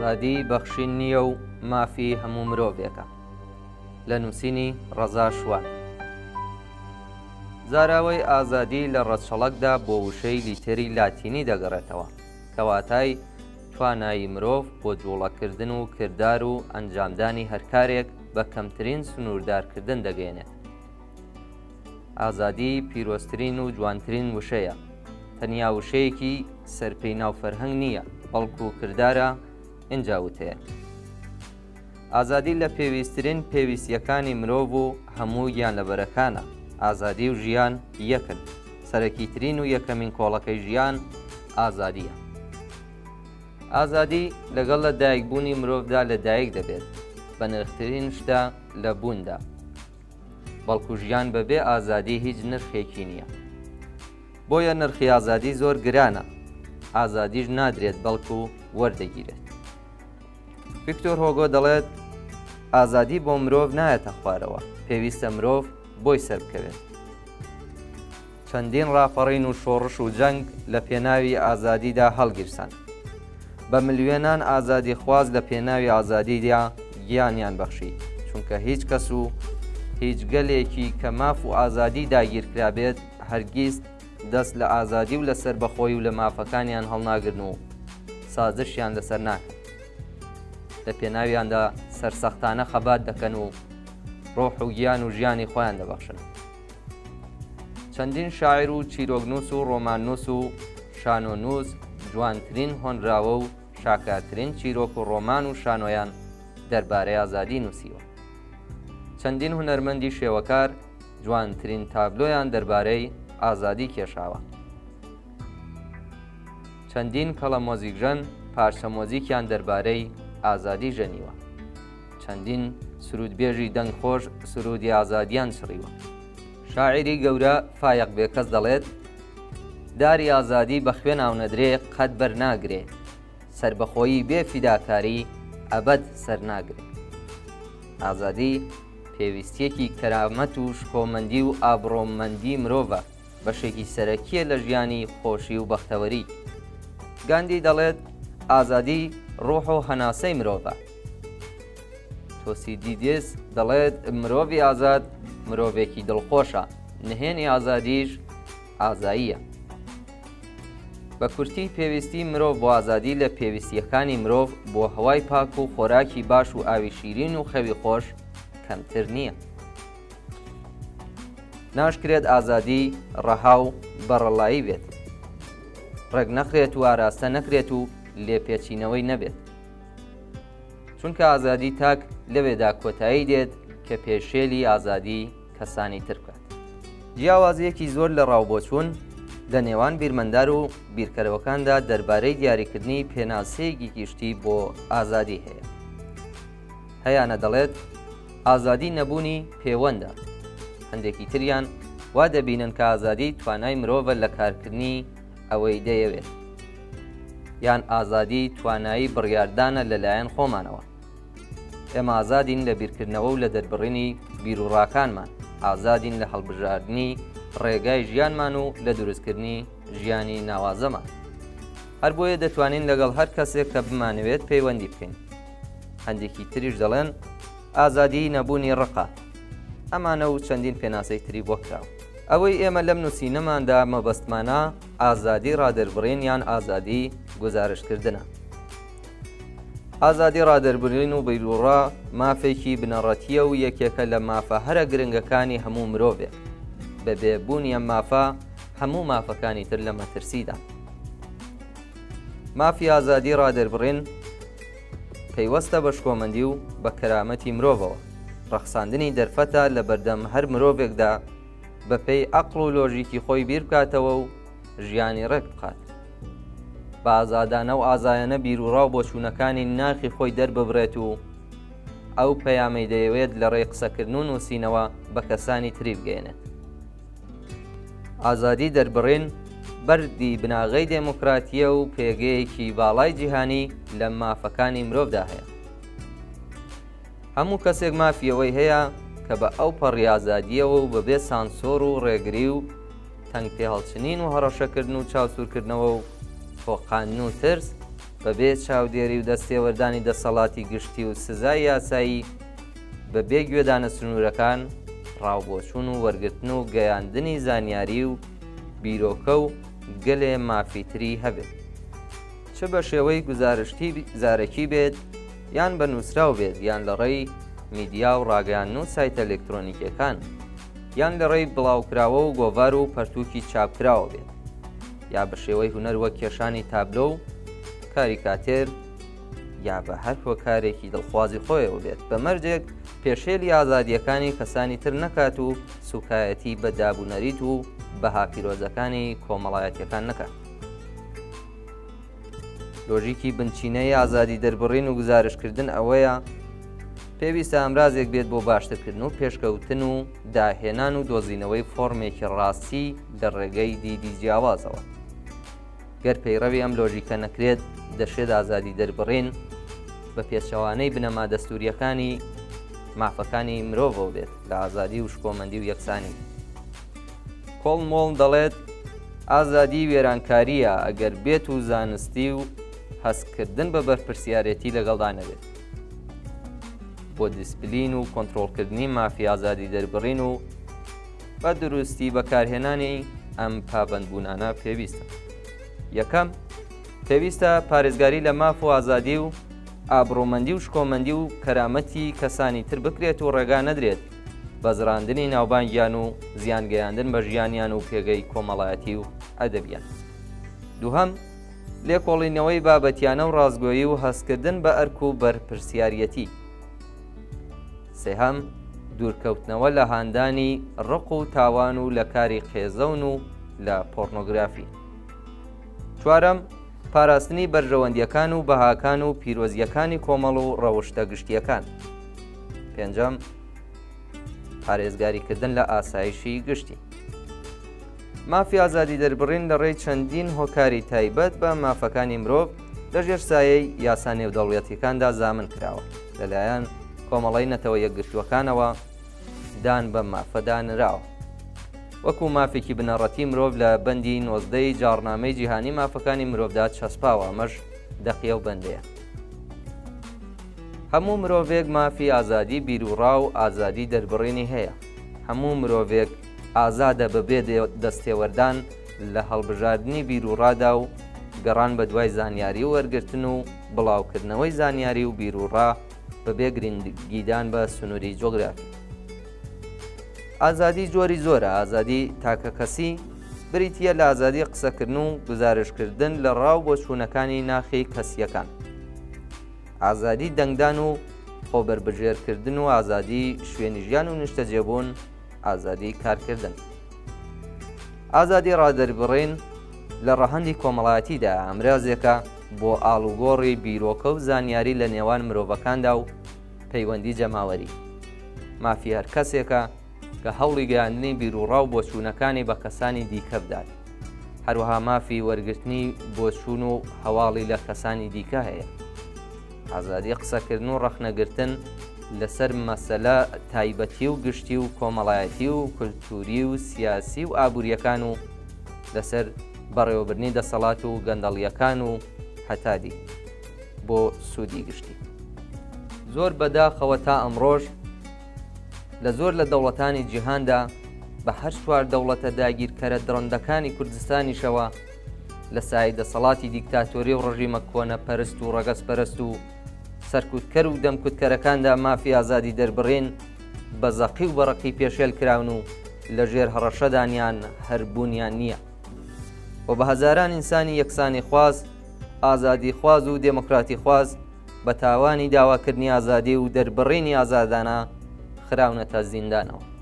ئازادی بەخشین نییە و مافی هەموو مرۆڤێکە. لە نووسینی ڕەزا شوان. زاراوەی ئازادی لە ڕەچەڵەکدا بۆ وشەی لیتێری لاتینی دەگەڕێتەوە، کەواتای توانایی مرۆڤ بۆ جوڵەکردن و کردار و ئەنجامدانی هەرکارێک بە کەمترین سنووردارکردن دەگەێنێت. ئازادی پیرۆزترین و جوانترین وشەیە، تەنیا وشەیەکی سەرپەی ناوفەرهەنگ نییە، بەڵکو کردارە ئینجا وتەیە. ئازادی لە پێویستترین پێویستیەکانی مرۆڤ و هەموو گیانلەبەرەکانە. ئازادی و ژیان یەکن، سەرەکیترین و یەکەمین کۆڵەکەی ژیان ئازادیە. ئازادی لەگەڵ لە دایکبوونی مرۆڤدا لەدایک دەبێت، بە نرخترین شتە لە بووندا، بەڵکو ژیان بەبێ ئازادی هیچ نرخێکی نییە. بۆیە نرخی ئازادی زۆر گرانە، ئازادیش نادرێت بەڵکو وەردەگیرێت. ڤیکتۆر هۆگۆ دەڵێت ئازادی بۆ مرۆڤ نایەتە خوارەوە، پێویستە مرۆڤ بۆی سەر بکەوێت. چەندین ڕاپەڕین و شۆڕش و جەنگ لە پێناوی ئازادیدا هەڵگیرسان. بە ملیێنان ئازادی خواز لە پێناوی ئازادیدا گیانیان بەخشی، چونکە هیچ کەس و هیچ گەلێکی کە ماف و ئازادی داگیرکرابێت هەرگیز دەست لە ئازادی و لە سەربەخۆی و لە مافەکانیان هەڵناگرن و سازشیان لەسەر ناکەن. لە پێناویاندا سەرسەختانە خەبات دەکەن و ڕۆح و گیان و ژیانی خۆیان دەبەخشن. چەندین شاعیر و چیرۆکنووس و ڕۆماننووس و شانۆنووس جوانترین هۆنراوە و شاکارترین چیرۆک و ڕۆمان و شانۆیان دەربارەی ئازادی نووسیوە. چەندین هونەرمەندی شێوەکار جوانترین تابلۆیان دەربارەی ئازادی کێشاوە. چەندین کەڵە مۆزیکژەن پارچە مۆزیکیان دەربارەی ئازادی ژەنیوە. چەندین سرودبێژی دەنگخۆش سرودی ئازادیان شڕیوە. شاعیری گەورە فایق بێکەس دەڵێت داری ئازادی بە خوێ ناونەدرێ قەت بەرناگرێ، سربەخۆیی بێ فیداکاری ئەبەد سەرناگرێ. ئازادی پێویستیەکی کەرامەت و شکۆمەندی و ئابڕۆمەندی مرۆڤە، بەشێکی سەرەکیە لە ژیانی خۆشی و بەختەوەری. گاندی دەڵێت ئازادی ڕۆح و هەناسەی مرۆڤە. تۆسیدیدس دەڵێت مرۆڤی ئازاد مرۆڤێکی دڵخۆشە، نهێنی ئازادیش ئازاییە. بە کورتی پێویستی مرۆڤ بۆ ئازادی لە پێویستیەکانی مرۆڤ بۆ هەوای پاک و خۆراکی باش و ئاوی شیرین و خەوی خۆش کەمتر نییە. ناشکرێت ئازادی ڕەها و بەڕەڵایی بێت، ڕێک نەخرێت و ئاراستە نەکرێت و لێپێچینەوەی نەبێت، چونکە ئازادی تاک لەوێدا کۆتایی دێت کە پێشێلی ئازادی کەسانی تر بکات. جیاوازیەکی زۆر لە ڕاوبۆچوون لە نێوان بیرمەندار و بیرکەرەوەکاندا دەربارەی دیاریکردنی پێناسەیەکی گشتی بۆ ئازادی هەیە. هەیانە دەڵێت ئازادی نەبوونی پەیوەندە. هەندێکی تریان وا دەبینن کە ئازادی توانای مرۆڤە لە کارکردنی ئەوەی دەیەوێت، یان ئازادی توانایی بڕیاردانە لەلایەن خۆمانەوە. ئێمە ئازادین لە بیرکردنەوە و لە دەربڕینی بیرروڕاکانمان، ئازادین لە هەڵبژاردننی ڕێگای ژیانمان و لە دروستکردنی ژیانی ناوازەمان. هەر بۆیە دەتوانین لەگەڵ هەر کەسێک کە بمانەوێت پەیوەندی بکەین. هەندێکی تریش دەڵێن ئازادی نەبوونی ڕقە. ئەمانە و چەندین پێناسەی تری بۆ کراوە. ئەوەی ئێمە لەم نووسینەماندا مەبەستمانە ئازادی ڕادەربڕین یان ئازادی گزارشکردنە. ئازادی ڕادەربڕین و بیرروڕا مافێکی بنەڕەتیە و یەکێکە لە مافە هەرە گرنگەکانی هەموو مرۆڤێک. بە بێبوونی ئەم مافە هەموو مافەکانی تر لە مەترسیدا. مافی ئازادی ڕادەربڕین پەیوەستە بە شکۆمەندی و بە کەرامەتی مرۆڤەوە. ڕەخساندنی دەرفەتە لە بەردەم هەر مرۆڤێکدا بەپێی عەقڵ و لۆژیکی خۆی بیر بکاتەوە و ژیانی ڕێک بخات. بە ئازادانە و ئازایەنە بیرروڕاو بۆچوونەکانی ناخی خۆی دەرببڕێت و ئەو پەیامەی دەیەوێت لە ڕێی قسەکردن و نووسینەوە بە کەسانی تری بگەێنێت. ئازادی دەربڕین بەردی بناغەی دێموکراتیە و پێگەیەکی باڵای جیهانی لە مافەکانی مرۆڤدا هەیە. هەموو کەسێک مافیەوەی هەیە کە بە ئەو پەڕی ئازادیەوە و بەبێ سانسۆر و ڕێگری و تەنگ پێهەڵچنین و هەڕەشەکردن و چاوسورکردنەوە و تۆقاندن و ترس بەبێ چاودێری و دەستێوەردانی دەسەڵاتی گشتی و سزای یاسایی بەبێ گوێدانە سنوورەکان ڕاوبۆچوون و وەرگرتن و گەیاندنی زانیاری و بیرۆکە و گەلێ مافیتری هەبێت، چ بە شێوەی گزارشتی زارەکی بێت یان بە نووسراو بێت، یان لە ڕێی میدیا و ڕاگەیاندن و سایتە ئەلێکترۆنیکیەکان، یان لە ڕێی بڵاوکراوە و گۆڤار و پەرتووکی چاپکراوە بێت، یا بە شێوەی هونەر وەک کێشانی تابلۆ و کاریکاتێر، یا بە هەر هۆکارێکی دڵخوازی خۆیەوە بێت، بە مەرجێک پێشێلی ئازادیەکانی کەسانی تر نەکات و سوکایەتی بە دابوونەریت و بەها پیرۆزەکانی کۆمەڵایەتیەکان نەکات. لۆژیکی بنچینەی ئازادی دەربڕین و گزارشکردن ئەوەیە پێویستە ئەمرازێک بێت بۆ باشترکردن و پێشکەوتن و داهێنان و دۆزینەوەی فۆرمێکی ڕاستی لە ڕێگەی دیدی جیاوازەوە. گەر پەیڕەوی ئەم لۆژیکە نەکرێت دەشێت ئازادی دەربڕین بە پێچەوانەی بنەما دەستوریەکانی مافەکانی مرۆڤەوە بێت لە ئازادی و شکۆمەندی و یەکسانی. کۆڵ مۆڵ دەڵێت ئازادی وێرانکاریە ئەگەر بێت و زانستی و هەستکردن بە بەرپرسیارەتی لەگەڵدا نەبێت. بۆ دیسپلین و کۆنتڕۆڵکردنی مافی ئازادی دەربڕین و بە دروستی بەکارهێنانی ئەم پابەندبوونانە پێویستە. یەکەم، پێویستە پارێزگاری لە ماف و ئازادی و ئابڕۆمەندی و شکۆمەندی و کەرامەتی کەسانی تر بکرێت و ڕێگا نەدرێت بە زراندنی ناوبانگیان و زیانگەیاندن بە ژیانیان و پێگەی کۆمەڵایەتی و ئەدەبیان. دووهەم، لێکۆڵینەوەی بابەتیانە و ڕازگۆیی و هەستکردن بە ئەرک و بەرپرسیارەتی. سێهەم، دوورکەوتنەوە لە هاندانی ڕق و تاوان و لە کاری قێزەون و لە پۆرنۆگرافی. چوارەم، پاراستنی بەرژەوەندیەکان و بەهاکان و پیرۆزیەکانی کۆمەڵ و ڕەوشتە گشتیەکان. پێنجەم، پارێزگاریکردن لە ئاسایشی گشتی. مافی ئازادی دەربڕین لە ڕێی چەندین هۆکاری تایبەت بە مافەکانی مرۆڤ لەژێر سایەی یاسا نێودەوڵەتیەکاندا زامن کراوە، لەلایەن کۆمەڵی نەتەوە یەکگرتووەکانەوە دان بە مافەدانراوە. وەکو مافێکی بنەڕەتی مرۆڤ لە بەندی 19 جاڕنامەی جیهانی مافەکانی مرۆڤدا چەسپاوە، ئەمەش دەقیە و بەندەیە. هەموو مرۆڤێک مافی ئازادی بیرروڕا و ئازادی دەربڕینی هەیە. هەموو مرۆڤێک ئازادە بەبێ دەستێوەردان لە هەڵبژاردننی بیرروڕادا و گەڕان بە دوای زانیاری و وەرگرتن و بڵاوکردنەوەی زانیاری و بیرروڕا بەبێ گرنگیدان بە سنووری جۆگرافی. ئازادی جۆری زۆرە. ئازادی تاکە کەسی بریتیە لە ئازادی قسەکردن و گزارشکردن لە ڕاو بۆ چوونەکانی ناخی کەسیەکان، ئازادی دەنگدان و خۆبەربژێرکردن و ئازادی شوێنی ژیان و نیشتە جێبوون، ئازادی کارکردن. ئازادی ڕادەربڕین لە ڕەهەندی کۆمەڵایەتیدا ئەمرازێکە بۆ ئاڵوگۆڕی بیرۆکە و زانیاری لە نێوان مرۆڤەکاندا و پەیوەندی جەماوەری. مافی هەر کەسێکە کە هەوڵی گەیاندنی بیرروڕا و بۆچوونەکانی بە کەسانی دیکە بدات. هەروەها مافی وەرگرتنی بۆچوون و هەواڵی لە کەسانی دیکە هەیە. ئازادی قسەکردن و ڕەخنەگرتن لەسەر مەسەلە تایبەتی و گشتی و کۆمەڵایەتی و کولتوری و سیاسی و ئابوووریەکان و لەسەر بەڕێوەبردنی دەسەڵات و گەندەڵیەکان و هەتادی بۆ سوودی گشتی. زۆر بەداخەوە تا ئەمڕۆژ لە زۆر لە دەوڵەتانی جیهاندا بە هەر چوار دەوڵەتە داگیرکەرە دڕندەکانی کوردستانیشەوە لە سای دەسەڵاتی دیکتاتۆری و ڕژیمە کۆنە پەرست و ڕەگەزپەرست و سەرکوتکەر و دەمکوتکەرەکاندا مافی ئازادی دەربڕین بە زەقی و بەڕقی پێشێل کراون و لە ژێر هەڕەشەدانیان هەربوونیان نییە و بە هەزاران ئینسانی یەکسانی خواز، ئازادی خواز و دێموکراتی خواز بە تاوانی داواکردنی ئازادی و دەربڕینی ئازادانە خراونەتە زیندانەوە.